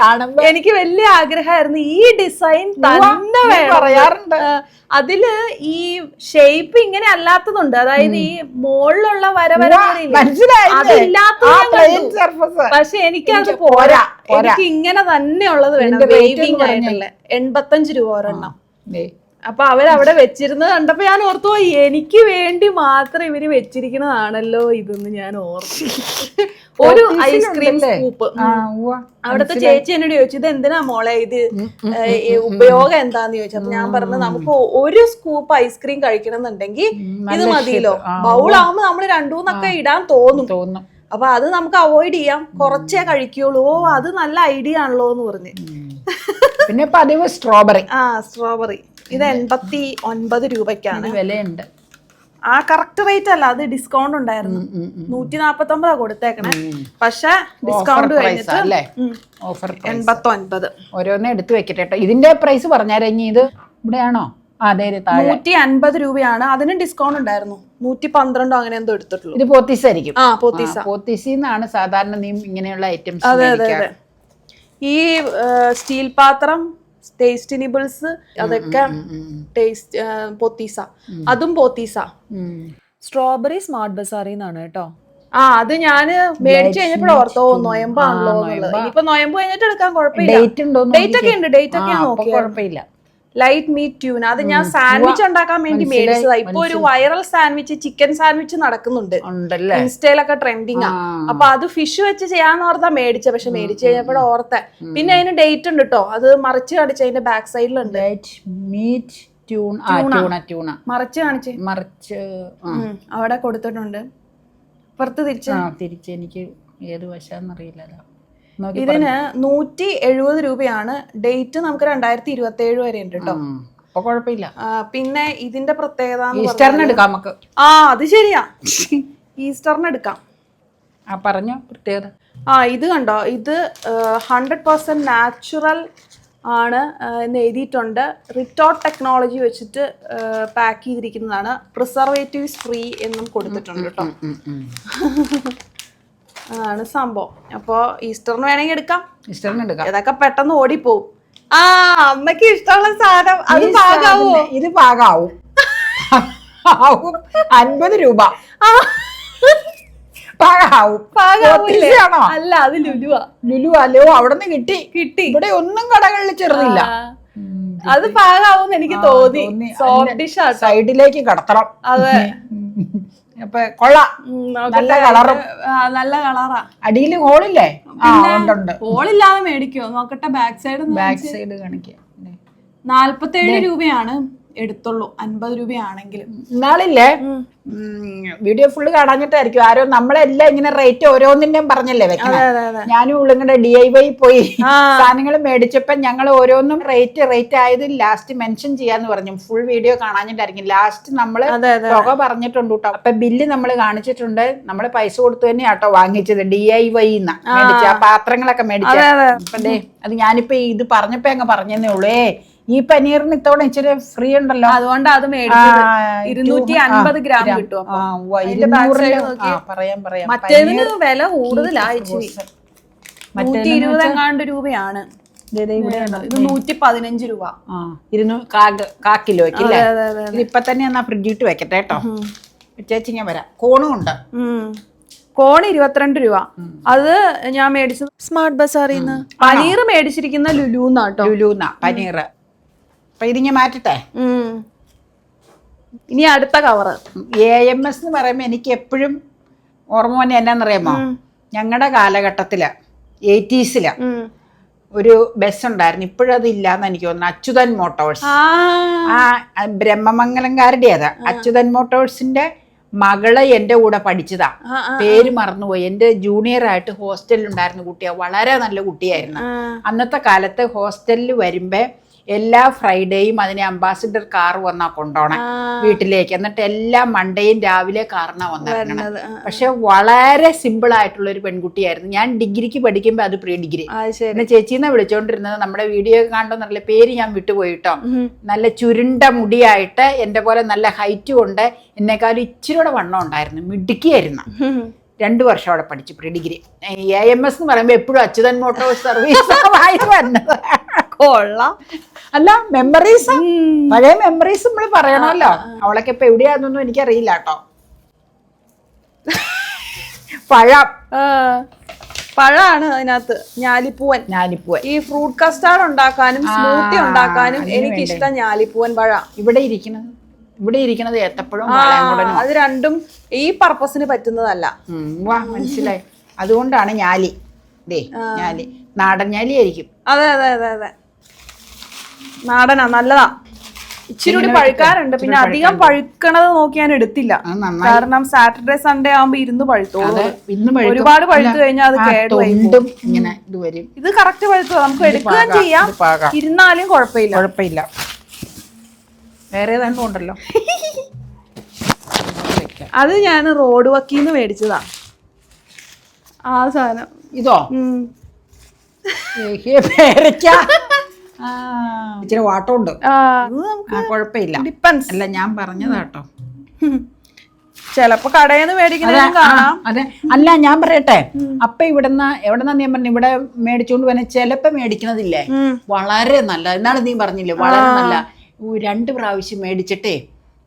കാണുമ്പോ. എനിക്ക് വലിയ ആഗ്രഹമായിരുന്നു ഈ ഡിസൈൻ തന്നെ പറയാറുണ്ട്. അതില് ഈ ഷേപ്പ് ഇങ്ങനെ അല്ലാത്തതുണ്ട്. അതായത് ഈ മുകളിലുള്ള പക്ഷെ എനിക്കത് പോരാ. എനിക്ക് ഇങ്ങനെ തന്നെ ഉള്ളത് വേണം. 85 രൂപ ഒരെണ്ണം. അപ്പൊ അവരവിടെ വെച്ചിരുന്നത് കണ്ടപ്പോ ഞാൻ ഓർത്തു എനിക്ക് വേണ്ടി മാത്രം ഇവര് വെച്ചിരിക്കുന്നതാണല്ലോ ഇതെന്ന് ഞാൻ ഓർത്തു. ഒരു ഐസ്ക്രീം സ്കൂപ്പ്. അവിടുത്തെ ചേച്ചി എന്നോട് ചോദിച്ചു ഇത് എന്തിനാ മോളെ ഇത് ഉപയോഗം എന്താന്ന് ചോദിച്ചു. അപ്പൊ ഞാൻ പറഞ്ഞു നമുക്ക് ഒരു സ്കൂപ്പ് ഐസ്ക്രീം കഴിക്കണം എന്നുണ്ടെങ്കിൽ ഇത് മതിയല്ലോ. ബൗളാവുമ്പോ നമ്മള് 2-3 ഇടാൻ തോന്നും. അപ്പൊ അത് നമുക്ക് അവോയ്ഡ് ചെയ്യാം, കുറച്ചേ കഴിക്കുള്ളൂ. അത് നല്ല ഐഡിയ ആണല്ലോ എന്ന് പറഞ്ഞ്. പിന്നെ പതിവ് സ്ട്രോബെറി. സ്ട്രോബെറി ഇത് 89 രൂപയ്ക്കാണ് വിലയുണ്ട്. ആ കറക്റ്റ് റേറ്റ് അല്ല, അത് ഡിസ്കൗണ്ട് ഉണ്ടായിരുന്നു. 149 കൊടുത്തേക്കണേ. പക്ഷെ ഡിസ്കൗണ്ട് കഴിഞ്ഞിട്ട് ഓഫർ 89. ഓരോന്ന് എടുത്തു വെക്കട്ടെ കേട്ടോ. ഇതിന്റെ പ്രൈസ് പറഞ്ഞാൽ ഇത് ഇവിടെയാണോ? അതെ, 150 രൂപയാണ്. അതിനും ഡിസ്കൗണ്ട് ഉണ്ടായിരുന്നു. 112 അങ്ങനെ എന്തോ എടുത്തിട്ടുള്ളൂ. ഇത് പോത്തീസ് ആയിരിക്കും. പോത്തീസാണ് സാധാരണ നീ ഇങ്ങനെയുള്ള ഐറ്റംസ്. അതെ. ഈ സ്റ്റീൽ പാത്രം, ടേസ്റ്റ് നിബിൾസ്, അതൊക്കെ പോത്തീസ. അതും പോത്തീസ. സ്ട്രോബെറി സ്മാർട്ട് ബസാറിന്നാണ് കേട്ടോ. അത് ഞാന് മേടിച്ചു കഴിഞ്ഞപ്പോഴും ഓർത്തോ നൊയമ്പാണല്ലോ എന്നുള്ളത്. ഇനിയിപ്പോ നൊയമ്പ് കഴിഞ്ഞിട്ട് എടുക്കാൻ കുഴപ്പമില്ല. ഡേറ്റ് ഒക്കെ ഉണ്ട്. ഡേറ്റ് ഒക്കെ നോക്കി കുഴപ്പമില്ല. Light meat tune. അത് ഞാൻ സാൻഡ്വിച്ച് ഉണ്ടാക്കാൻ വേണ്ടി മേടിച്ചതാ. ഇപ്പൊ ഒരു വൈറൽ സാൻഡ്വിച്ച്, ചിക്കൻ സാൻഡ്വിച്ച് നടക്കുന്നുണ്ട് ഇൻസ്റ്റയിലൊക്കെ ട്രെൻഡിങ്. അപ്പൊ അത് ഫിഷ് വെച്ച് ചെയ്യാന്ന് ഓർത്താ മേടിച്ച. പക്ഷെ മേടിച്ചു കഴിഞ്ഞപ്പോഴും ഓർത്തെ. പിന്നെ അതിന് ഡേറ്റ് ഉണ്ട് കേട്ടോ. അത് മറിച്ച് കാണിച്ച അതിന്റെ ബാക്ക് സൈഡിലുണ്ട്. മറിച്ച് കാണിച്ച് അവിടെ കൊടുത്തിട്ടുണ്ട്. പുറത്ത് തിരിച്ച് എനിക്ക് ഏത് വശാന്നറിയില്ല. ഇതിന് 170 രൂപയാണ്. ഡേറ്റ് നമുക്ക് 2027 വരെ ഉണ്ട് കേട്ടോ. കുഴപ്പമില്ല. പിന്നെ ഇതിന്റെ പ്രത്യേകത ഈസ്റ്ററിന് എടുക്കാം നമുക്ക്. അത് ശരിയാ, ഈസ്റ്ററിന് എടുക്കാം. പറഞ്ഞോ പ്രത്യേകത. ഇത് കണ്ടോ, ഇത് 100% നാച്ചുറൽ ആണ് എന്ന് എഴുതിയിട്ടുണ്ട്. റിറ്റോർട്ട് ടെക്നോളജി വെച്ചിട്ട് പാക്ക് ചെയ്തിരിക്കുന്നതാണ്. പ്രിസർവേറ്റീവ്സ് ഫ്രീ എന്നും കൊടുത്തിട്ടുണ്ട് കേട്ടോ. ആണ് സംഭവം. അപ്പൊ ഈസ്റ്ററിന് വേണമെങ്കിൽ എടുക്കാം. ഇതൊക്കെ പെട്ടെന്ന് ഓടിപ്പോവും. അമ്മക്ക് ഇഷ്ടമുള്ള സാധനം അത് പാകാവോ? ഇത് പാകാവും. 50 രൂപ അല്ല, അത് ലുലു അല്ലയോ? അവിടെ നിന്ന് കിട്ടി. ഇവിടെ ഒന്നും കടകളിൽ ചെറുതില്ല. അത് പാകാവും എനിക്ക് തോന്നി. സോഫ്റ്റ് ഡിഷ് സൈഡിലേക്ക് കടത്തണം. അതെ, അപ്പൊ കൊള്ളാം. നല്ല കളറും. നല്ല കളറാ. അടിയിൽ ഹോളില്ലേ? ഹോളില്ലാതെ മേടിക്കോ നോക്കട്ടെ. ബാക്ക് സൈഡ് കാണിക്കാം. 47 രൂപയാണ് എടുത്തുള്ളൂ. 50 രൂപയാണെങ്കിലും. നാളില്ലേ വീഡിയോ ഫുള്ള് കാണാഞ്ഞിട്ടായിരിക്കും ആരോ നമ്മളെല്ലാം ഇങ്ങനെ റേറ്റ് ഓരോന്നിന്റെയും പറഞ്ഞല്ലേ വെക്കുന്നത്. ഞാനും ഇങ്ങനെ DIY പോയി സാധനങ്ങൾ മേടിച്ചപ്പോ ഞങ്ങൾ ഓരോന്നും റേറ്റ് ആയത് ലാസ്റ്റ് മെൻഷൻ ചെയ്യാന്ന് പറഞ്ഞു. Full video കാണാഞ്ഞിട്ടായിരിക്കും. ലാസ്റ്റ് നമ്മള് തുക പറഞ്ഞിട്ടുണ്ട് കേട്ടോ. അപ്പൊ ബില്ല് നമ്മൾ കാണിച്ചിട്ടുണ്ട്. നമ്മള് പൈസ കൊടുത്തു തന്നെ ആട്ടോ വാങ്ങിച്ചത്. DIY മേടിച്ച ആ പാത്രങ്ങളൊക്കെ മേടിച്ചത്. അപ്പൊ അത് ഞാനിപ്പോ ഇത് പറഞ്ഞപ്പോ അങ്ങ് പറഞ്ഞതേ ഉള്ളൂ. ഈ പനീറിന് ഇത്തവണ ഇച്ചിരി ഫ്രീ ഉണ്ടല്ലോ, അതുകൊണ്ട് അത് മേടിച്ചത്. 250 ഗ്രാം കിട്ടും. പറയാം മറ്റേതിന് വില കൂടുതലാ. 120 എങ്ങാണ്ട് രൂപയാണ്. ഇത് 115 രൂപ. 1 കിലോയ്ക്ക്. ഇപ്പൊ തന്നെ എന്നാ ഫ്രിഡ്ജിട്ട് വെക്കട്ടെ കേട്ടോ. ചേച്ചി ഞാൻ വരാം. കോണും ഉണ്ട്. കോണ് 22 രൂപ. അത് ഞാൻ മേടിച്ചത് സ്മാർട്ട് ബസാറിന്ന്. പനീർ മേടിച്ചിരിക്കുന്ന ലുലൂന്നാ പനീർ. അപ്പൊ ഇത് ഞാൻ മാറ്റട്ടെ. ഇനി അടുത്ത കവറ്. AMS എന്ന് പറയുമ്പോ എനിക്ക് എപ്പോഴും ഓർമ്മ തന്നെ എന്നാന്നറിയാമോ, ഞങ്ങളുടെ കാലഘട്ടത്തില് 80s ഒരു ബസ് ഉണ്ടായിരുന്നു. ഇപ്പോഴും അത് ഇല്ലാന്ന് എനിക്ക് തോന്നുന്നു. അച്യുതൻ മോട്ടോഴ്സ്. ബ്രഹ്മമംഗലംകാരുടെ അത്. അച്യുതൻ മോട്ടോഴ്സിന്റെ മകള് എന്റെ കൂടെ പഠിച്ചതാ. പേര് മറന്നുപോയി. എന്റെ ജൂനിയർ ആയിട്ട് ഹോസ്റ്റലിൽ ഉണ്ടായിരുന്ന കുട്ടിയാ. വളരെ നല്ല കുട്ടിയായിരുന്നു. അന്നത്തെ കാലത്ത് ഹോസ്റ്റലിൽ വരുമ്പോ എല്ലാ ഫ്രൈഡേയും അതിനെ അംബാസിഡർ കാർ വന്നാ കൊണ്ടോണേ വീട്ടിലേക്ക്. എന്നിട്ട് എല്ലാ മൺഡേയും രാവിലെ കാറിനാ വന്നിറങ്ങണം. പക്ഷെ വളരെ സിമ്പിൾ ആയിട്ടുള്ള ഒരു പെൺകുട്ടിയായിരുന്നു. ഞാൻ ഡിഗ്രിക്ക് പഠിക്കുമ്പോ അത് പ്രീ ഡിഗ്രി. എന്നെ ചേച്ചീന്നാ വിളിച്ചോണ്ടിരുന്നത്. നമ്മുടെ വീഡിയോ കണ്ടോന്നറിയില്ല, പേര് ഞാൻ വിട്ടുപോയിട്ടോ. നല്ല ചുരുണ്ട മുടിയായിട്ട് എന്റെ പോലെ നല്ല ഹൈറ്റ് കൊണ്ട് എന്നെക്കാളും ഇച്ചിരി കൂടെ വണ്ണം ഉണ്ടായിരുന്നു. മിടുക്കിയായിരുന്നു. 2 വർഷം അവിടെ പഠിച്ചു പ്രീ ഡിഗ്രി. AMS എന്ന് പറയുമ്പോ എപ്പോഴും അച്യുതൻ മോട്ടോഴ്സ് സർവീസ് വന്നത്. കൊള്ളാം. അല്ല, മെമ്മറീസ്, പഴയ മെമ്മറീസ് നമ്മള് പറയണമല്ലോ. അവളൊക്കെ ഇപ്പൊ എവിടെയാന്നൊന്നും എനിക്കറിയില്ല കേട്ടോ. പഴം പഴമാണ് അതിനകത്ത് ഞാലിപ്പൂവൻ. ഞാലിപ്പൂവൻ. ഈ ഫ്രൂട്ട് കസ്റ്റാർഡ് ഉണ്ടാക്കാനും സ്മൂത്തി ഉണ്ടാക്കാനും എനിക്കിഷ്ടം ഞാലിപ്പൂവൻ പഴ. ഇവിടെ ഇരിക്കുന്നത് ഏത്തപ്പഴം. അത് രണ്ടും ഈ പർപ്പസിന് പറ്റുന്നതല്ല. വാ, മനസ്സിലായി. അതുകൊണ്ടാണ് ഞാലി. ഞാലി നാടൻ ഞാലി ആയിരിക്കും. അതെ അതെ അതെ അതെ, നാടനാ, നല്ലതാ. ഇച്ചിരി കൂടി പഴുക്കാറുണ്ട്. പിന്നെ അധികം പഴുക്കണത് നോക്കി ഞാൻ എടുത്തില്ല, കാരണം സാറ്റർഡേ സൺഡേ ആവുമ്പോ ഇരുന്ന് പഴുത്തോളൂ. ഒരുപാട് പഴുത്തു കഴിഞ്ഞാൽ അത് കേടുപോയി. ഇത് കറക്റ്റ് പഴുത്തു, നമുക്ക് എടുക്കുകയും ചെയ്യാം, ഇരുന്നാലും കുഴപ്പമില്ല. വേറെ ഏതാണ്ടും ഉണ്ടല്ലോ. അത് ഞാൻ റോഡ് വക്കീന്ന് മേടിച്ചതാ ആ സാധനം. ഇതോ? പേരയ്ക്ക. ഇച്ചിരി വാട്ടമുണ്ട്, കുഴപ്പമില്ല. അല്ല, ഞാൻ പറഞ്ഞതാട്ടോ. ചെലപ്പോ കടയിൽ നിന്ന് മേടിക്കുന്നതും കാണാം. അതെ, അല്ല ഞാൻ പറയട്ടെ, അപ്പൊ എവിടെന്നാ ഞാൻ പറഞ്ഞു ഇവിടെ മേടിച്ചോണ്ട് പോകാൻ ചിലപ്പോ മേടിക്കണതില്ലേ വളരെ നല്ല. എന്നാണ് നീ പറഞ്ഞില്ലേ, വളരെ നല്ല. 2 പ്രാവശ്യം മേടിച്ചിട്ടേ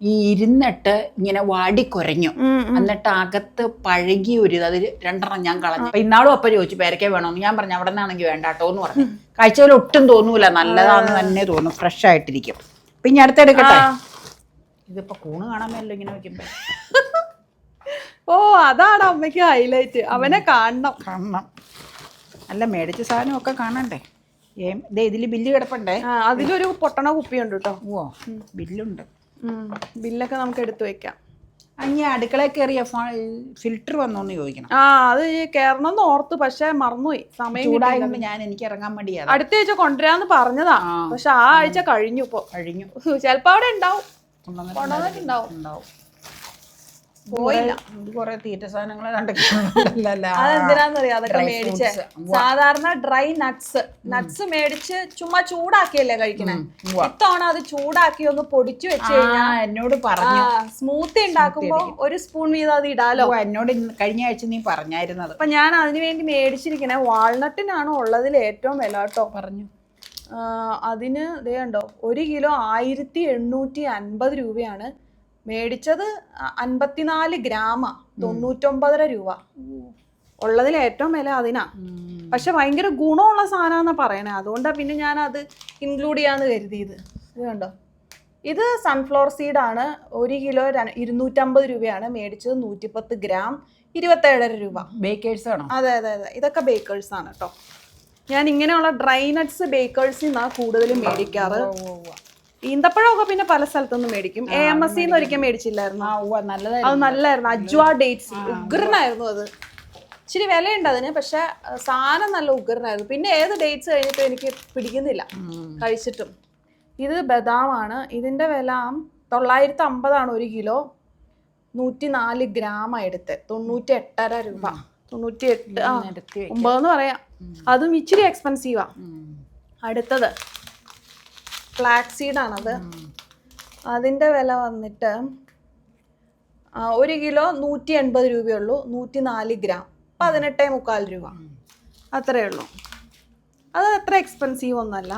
ഈ ഇരുന്നിട്ട് ഇങ്ങനെ വാടിക്കൊരഞ്ഞു. എന്നിട്ട് അകത്ത് പഴകി ഒരു അത് 2 ഞാൻ കളഞ്ഞു. അപ്പൊ ഇന്നാളും അപ്പൊ ചോദിച്ചു പേരയ്ക്ക വേണോന്ന്. ഞാൻ പറഞ്ഞു അവിടെ നിന്നാണെങ്കിൽ വേണ്ടാട്ടോ എന്ന് പറഞ്ഞു. കഴിച്ചതിൽ ഒട്ടും തോന്നൂല, നല്ലതാന്ന് തന്നെ തോന്നും, ഫ്രഷ് ആയിട്ടിരിക്കും. അപ്പൊ ഇനി അടുത്തെടുക്കട്ടെ. ഇതിപ്പോ കൂണ് കാണാൻ മേലോ ഇങ്ങനെ വെക്കുമ്പോ. ഓ, അതാണ് അമ്മയ്ക്ക് ഹൈലൈറ്റ്. അവനെ കാണണം. അല്ല, മേടിച്ച സാധനമൊക്കെ കാണണ്ടേ. ഇതില് ബില്ല് കിടപ്പണ്ടേ. അതിലൊരു പൊട്ടണ കുപ്പിയുണ്ട് കേട്ടോ. ഓ, ബില്ലുണ്ട്. ബില്ലൊക്കെ നമുക്ക് എടുത്തു വെക്കാം. അഞ്ഞ അടുക്കളയിൽ കയറിയ ഫിൽറ്റർ വന്നോന്ന് ചോദിക്കണം. അത് കേറണമെന്ന് ഓർത്ത്, പക്ഷെ മറന്നുപോയി. സമയം ചൂടായതുകൊണ്ട് എനിക്ക് ഇറങ്ങാൻ മടിയാണ്. അടുത്ത ആഴ്ച കൊണ്ടുവരാന്ന് പറഞ്ഞതാ, പക്ഷെ ആ ആഴ്ച കഴിഞ്ഞു. ചിലപ്പോ അവിടെ ഉണ്ടാവും, കൊണ്ടുവന്നിട്ടുണ്ടാവും. പോയില്ല. കൊറേ തീറ്റ സാധനങ്ങൾ അതെന്തിനാന്നറിയാം അതൊക്കെ മേടിച്ചേ. സാധാരണ ഡ്രൈ നട്ട്സ് മേടിച്ച് ചുമ്മാ ചൂടാക്കിയല്ലേ കഴിക്കണേ. ഇത്തവണ അത് ചൂടാക്കി ഒന്ന് പൊടിച്ചു വെച്ച് കഴിഞ്ഞാൽ എന്നോട് പറഞ്ഞു സ്മൂത്തി ഉണ്ടാക്കുമ്പോ 1 സ്പൂൺ വീതം അത് ഇടാലോ. എന്നോട് കഴിഞ്ഞ ആഴ്ച നീ പറഞ്ഞായിരുന്നത്. അപ്പൊ ഞാൻ അതിനു വേണ്ടി മേടിച്ചിരിക്കണേ. വാൾനട്ടിനാണ് ഉള്ളതിൽ ഏറ്റവും വില കേട്ടോ. പറഞ്ഞു അതിന് ദേ കണ്ടോ, 1 കിലോ 1850 രൂപയാണ്. മേടിച്ചത് 54 ഗ്രാമാ, 99.5 രൂപ. ഉള്ളതിൽ ഏറ്റവും വില അതിനാ. പക്ഷെ ഭയങ്കര ഗുണമുള്ള സാധനമാണെന്നാ പറയണേ. അതുകൊണ്ടാ പിന്നെ ഞാൻ അത് ഇൻക്ലൂഡ് ചെയ്യാന്ന് കരുതിയത്. ഇത് കണ്ടോ, ഇത് സൺഫ്ലവർ സീഡാണ്. 1 കിലോ 250 രൂപയാണ്. മേടിച്ചത് 110 ഗ്രാം 27.5 രൂപ. ബേക്കേഴ്സ് ആണോ? അതെ അതെ അതെ, ഇതൊക്കെ ബേക്കേഴ്സ് ആണ് കേട്ടോ. ഞാൻ ഇങ്ങനെയുള്ള ഡ്രൈ നട്ട്സ് ബേക്കേഴ്സിൽ നിന്നാണ് കൂടുതലും മേടിക്കാറ്. ഈന്തപ്പഴമൊക്കെ പിന്നെ പല സ്ഥലത്തൊന്നും മേടിക്കും. AMC ഒരിക്കൽ മേടിച്ചില്ലായിരുന്നു, അത് നല്ലായിരുന്നു. അജ്വ ഡേറ്റ്സ് ഉഗ്രനായിരുന്നു. അത് ഇച്ചിരി വിലയുണ്ട് അതിന്, പക്ഷെ സാധനം നല്ല ഉഗ്രനായിരുന്നു. പിന്നെ ഏത് ഡേറ്റ്സ് കഴിഞ്ഞിട്ട് എനിക്ക് പിടിക്കുന്നില്ല കഴിച്ചിട്ടും. ഇത് ബദാമാണ്. ഇതിന്റെ വില 950 1 കിലോ. 104 ഗ്രാം എടുത്ത് 98.5 രൂപ. 98 9 പറയാം. അതും ഇച്ചിരി എക്സ്പെൻസീവാ. അടുത്തത് ഫ്ലാക്സ് സീഡാണത്. അതിൻ്റെ വില വന്നിട്ട് 1 കിലോ 180 രൂപയുള്ളൂ. 104 ഗ്രാം 18.25 രൂപ. അത്രയേ ഉള്ളൂ. അത് അത്ര എക്സ്പെൻസീവ് ഒന്നല്ല.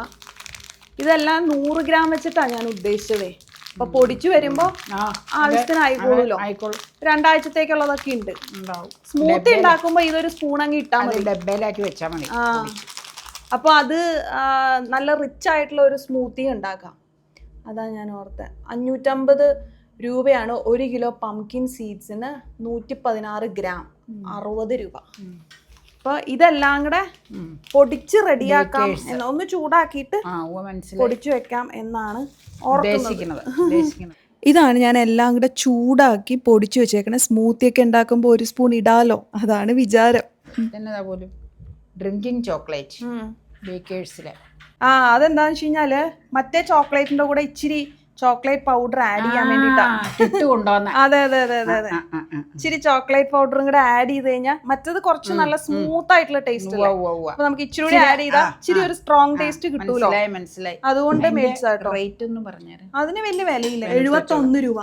ഇതെല്ലാം 100 ഗ്രാം വെച്ചിട്ടാണ് ഞാൻ ഉദ്ദേശിച്ചതേ. അപ്പൊ പൊടിച്ചു വരുമ്പോ ആവശ്യത്തിന് ആയിക്കോളൂല്ലോ. 2 ആഴ്ചത്തേക്കുള്ളതൊക്കെ ഉണ്ട്. സ്മൂത്തി ഉണ്ടാക്കുമ്പോ ഇതൊരു സ്പൂൺ അങ്ങ് ഇട്ടാൽ മതി, ഡബ്ബയിലാക്കി വെച്ചാൽ മതി. അപ്പോൾ അത് നല്ല റിച്ച് ആയിട്ടുള്ള ഒരു സ്മൂത്തി ഉണ്ടാക്കാം. അതാണ് ഞാൻ ഓർത്തത്. 550 രൂപയാണ് 1 കിലോ പംകിൻ സീഡ്സിന്. 116 ഗ്രാം 60 രൂപ. അപ്പോൾ ഇതെല്ലാം കൂടെ പൊടിച്ച് റെഡിയാക്കാം, ഒന്ന് ചൂടാക്കിയിട്ട് പൊടിച്ചു വെക്കാം എന്നാണ് ഓർക്കുന്നത്. ഇതാണ് ഞാൻ എല്ലാം കൂടെ ചൂടാക്കി പൊടിച്ചു വെച്ചേക്കണേ. സ്മൂത്തിയൊക്കെ ഉണ്ടാക്കുമ്പോൾ 1 സ്പൂൺ ഇടാലോ, അതാണ് വിചാരം. പോലും ഡ്രിങ്കിങ് ചോക്ലേറ്റ് ബേക്കേഴ്സിലെ. അതെന്താന്ന് വെച്ച് കഴിഞ്ഞാല് മറ്റേ ചോക്ലേറ്റിന്റെ കൂടെ ഇച്ചിരി ചോക്ലേറ്റ് പൗഡർ ആഡ് ചെയ്യാൻ വേണ്ടിട്ടാണ്. അതെ അതെ അതെ അതെ അതെ, ഇച്ചിരി ചോക്ലേറ്റ് പൗഡറും കൂടെ ആഡ് ചെയ്ത് കഴിഞ്ഞാൽ മറ്റത് കുറച്ച് നല്ല സ്മൂത്ത് ആയിട്ടുള്ള ടേസ്റ്റ് അല്ലേ. അപ്പൊ നമുക്ക് ഇച്ചിരി കൂടി ആഡ് ചെയ്താൽ ഇച്ചിരി ഒരു സ്ട്രോങ് ടേസ്റ്റ് കിട്ടൂലോ. അതുകൊണ്ട് മേടിച്ചാട്ടോ. അതിന് വലിയ വിലയില്ല, 71 രൂപ.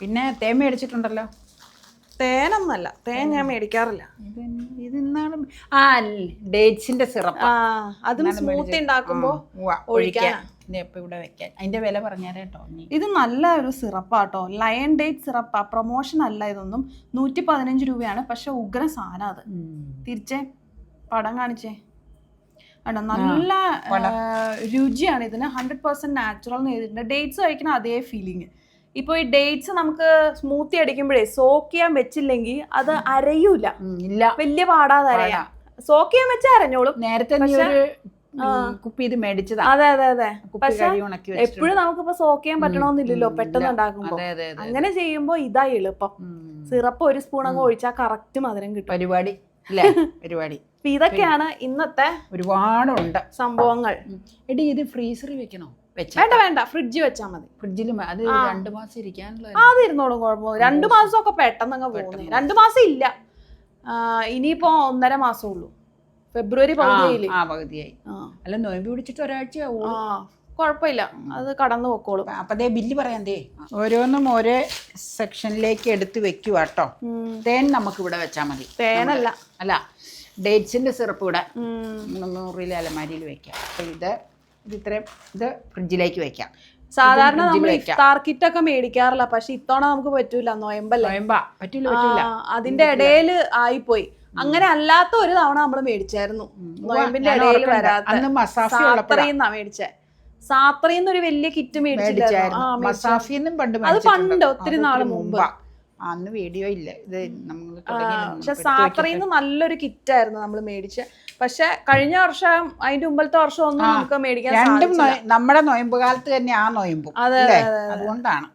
പിന്നെ തേൻ മേടിച്ചിട്ടുണ്ടല്ലോ. തേനൊന്നല്ല, തേൻ ഞാൻ മേടിക്കാറില്ല. ഇത് ഇന്നാണ് ഡേറ്റ്സിന്റെ സിറപ്പ്. അതും സ്മൂത്തി ഉണ്ടാക്കുമ്പോ ഒഴിക്കാൻ എപ്പോ ഇവിടെ വെക്കാൻ. അതിന്റെ വില പറഞ്ഞാലേ കേട്ടോ. ഇത് നല്ല ഒരു സിറപ്പാട്ടോ, ലയൺ ഡേറ്റ് സിറപ്പാ, പ്രൊമോഷൻ അല്ല ഇതൊന്നും. 115 രൂപയാണ്. പക്ഷെ ഉഗ്ര സാധനം അത്. തിരിച്ചേ പടം കാണിച്ചേ, ആണോ നല്ല രുചിയാണ് ഇതിന്. 100% നാച്ചുറൽ എന്ന് എഴുതിയിട്ടുണ്ട്. ഡേറ്റ്സ് കഴിക്കുന്ന അതേ ഫീലിംഗ്. ഇപ്പൊ ഈ ഡേറ്റ്സ് നമുക്ക് സ്മൂത്തി അടിക്കുമ്പോഴേ സോക്ക് ചെയ്യാൻ വെച്ചില്ലെങ്കിൽ അത് അരയൂല, വലിയ പാടാതെ അരയാ. സോക്ക് ചെയ്യാൻ വെച്ചാൽ അരഞ്ഞോളും. നേരത്തെ കുപ്പി ഇത് മേടിച്ചതാ. അതെ അതെ അതെ. പക്ഷെ എപ്പോഴും നമുക്കിപ്പോ സോക്ക് ചെയ്യാൻ പറ്റണമെന്നില്ലല്ലോ പെട്ടെന്ന് ഉണ്ടാക്കുമ്പോ. അങ്ങനെ ചെയ്യുമ്പോ ഇതാ എളുപ്പം. സിറപ്പ് 1 സ്പൂൺ അങ്ങ് ഒഴിച്ചാൽ കറക്റ്റ് മധുരം കിട്ടും. പരിപാടി പരിപാടി. ഇതൊക്കെയാണ് ഇന്നത്തെ ഒരുപാടുണ്ട് സംഭവങ്ങൾ. എടി ഇത് ഫ്രീസറിൽ വെക്കണോ? വേണ്ട വേണ്ട, ഫ്രിഡ്ജ് വെച്ചാൽ മതി. ഫ്രിഡ്ജിൽ അത് 2 മാസം ഇരിക്കാനുള്ള. അത് ഇരുന്നോളും, കുഴപ്പമില്ല. 2 മാസമൊക്കെ പെട്ടെന്ന് അങ്ങ് പോകുന്നേ. 2 മാസം ഇല്ല, ഇനിയിപ്പോ 1.5 മാസം ഉള്ളൂ. ഫെബ്രുവരി പകുതിയായി. അല്ല നോയമ്പ് പിടിച്ചിട്ട് ഒരാഴ്ച കുഴപ്പമില്ല, അത് കടന്നു പൊക്കോളും. അപ്പൊ ബില്ല് പറയാൻ ഓരോന്നും ഓരോ സെക്ഷനിലേക്ക് എടുത്ത് വെക്കുക കേട്ടോ. തേൻ നമുക്ക് ഇവിടെ വെച്ചാൽ മതി. തേനല്ല, അല്ല ഡേറ്റ്സിന്റെ സിറപ്പ് ഇവിടെ 300 അലമാരിയിൽ വെക്കാം. അപ്പൊ ഇത് ഇത്രയും ഇത് ഫ്രിഡ്ജിലേക്ക് വെക്കാം. സാധാരണ നമ്മൾ ഇഫ്താർ കിറ്റ് ഒക്കെ മേടിക്കാറില്ല, പക്ഷെ ഇത്തവണ നമുക്ക് പറ്റൂല. നോയമ്പാ പറ്റൂല. അതിന്റെ ഇടയിൽ ആയിപ്പോയി. അങ്ങനെ അല്ലാത്ത ഒരു തവണ നമ്മൾ മേടിച്ചായിരുന്നു, നോയമ്പിന്റെ ഇടയിൽ വരാത്ത. സാത്രീന്നാ മേടിച്ചേ. സാത്രീന്ന് ഒരു വലിയ കിറ്റ് മേടിച്ചായിരുന്നു. അത് പണ്ട് ഒത്തിരി നാള് മുമ്പ്. അന്ന് വീഡിയോ ഇല്ല ഇത്. പക്ഷെ സാത്രീന്ന് നല്ലൊരു കിറ്റായിരുന്നു നമ്മൾ മേടിച്ച. പക്ഷെ കഴിഞ്ഞ വർഷം അതിന്റെ മുമ്പത്തെ വർഷം ഒന്നും നമുക്ക് മേടിക്കാൻ നമ്മുടെ നോയമ്പ് കാലത്ത് തന്നെ ആ നോയമ്പും. അതുകൊണ്ടാണ്.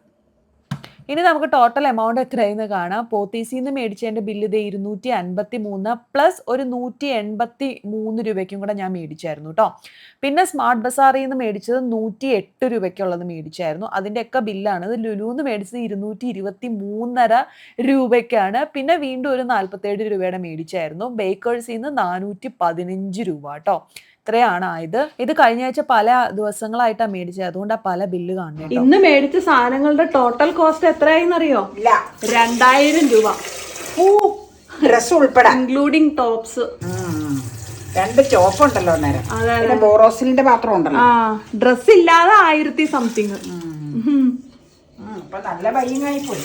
ഇനി നമുക്ക് ടോട്ടൽ എമൗണ്ട് എത്രയെന്ന് കാണാം. പോത്തീസിന്ന് മേടിച്ചതിന്റെ ബില്ല് ഇത് 253 പ്ലസ് ഒരു 183 രൂപയ്ക്കും കൂടെ ഞാൻ മേടിച്ചായിരുന്നു കേട്ടോ. പിന്നെ സ്മാർട്ട് ബസാറിൽ നിന്ന് മേടിച്ചത് 108 രൂപയ്ക്കുള്ളത് മേടിച്ചായിരുന്നു. അതിൻ്റെയൊക്കെ ബില്ലാണ്. ഇത് ലുലുന്ന് മേടിച്ചത് 223.5 രൂപയ്ക്കാണ്. പിന്നെ വീണ്ടും ഒരു 47 രൂപയുടെ മേടിച്ചായിരുന്നു. ബേക്കേഴ്സിൽ നിന്ന് 415 രൂപ കേട്ടോ. ഇത്രയാണ് ആയത്. ഇത് കഴിഞ്ഞ ആഴ്ച പല ദിവസങ്ങളായിട്ടാണ് മേടിച്ചത്, അതുകൊണ്ടാണ് പല ബില്ല് കാണുന്നത്. ഇന്ന് മേടിച്ച സാധനങ്ങളുടെ ടോട്ടൽ കോസ്റ്റ് എത്രയായിന്നറിയോ? 2000 രൂപ ഡ്രസ് ഉൾപ്പെടെ, ഇൻക്ലൂഡിങ് ടോപ്സ്. 2 ടോപ്പ് ഉണ്ടല്ലോ അന്നേരം. പിന്നെ ബോറോസിലിന്റെ പാത്രം ഉണ്ടല്ലോ. ഡ്രസ് ഇല്ലാതെ 1000 സംതിങ്. നല്ല ബൈങ് ആയിപ്പോയി.